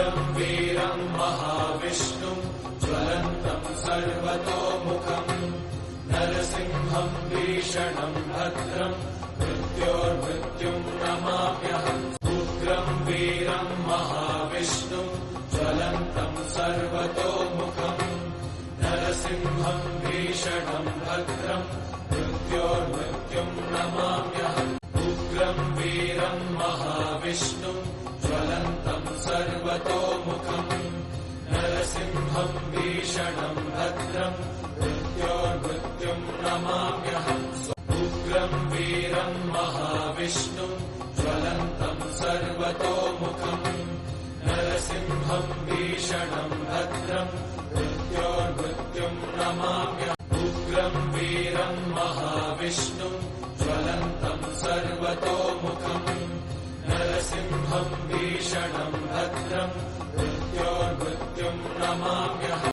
उग्रम् वीरम् महाविष्णुम् ज्वलन्तम् सर्वतोमुखम् नरसिंहम् भीषणम् भद्रम् मृत्योर्मृत्युम् नमाम्यहम् उग्रम् वीरम् महाविष्णुम् ज्वलन्तम् सर्वतोमुखम् नरसिंहम् भीषणम् भद्रम् मृत्योर्मृत्युम् नमाम्यहम् उग्रम् वीरम् महाविष्णुम् ज्वलन्तम् सर्वतोमुखम् नरसिंहम् भीषणम् भद्रम् मृत्योर्मृत्युम् नमाम्यहम् उग्रम् वीरम् महाविष्णुम् ज्वलन्तम् सर्वतोमुखम् नरसिंहम् भीषणम् भद्रम् मृत्योर्मृत्युम् नमाम्यहम् उग्रम् वीरम् महाविष्णुम् ज्वलन्तम् सर्वतोमुखम् नरसिंहम् भीषणम् भद्रम् मृत्योर्मृत्युम् नमाम्यहम्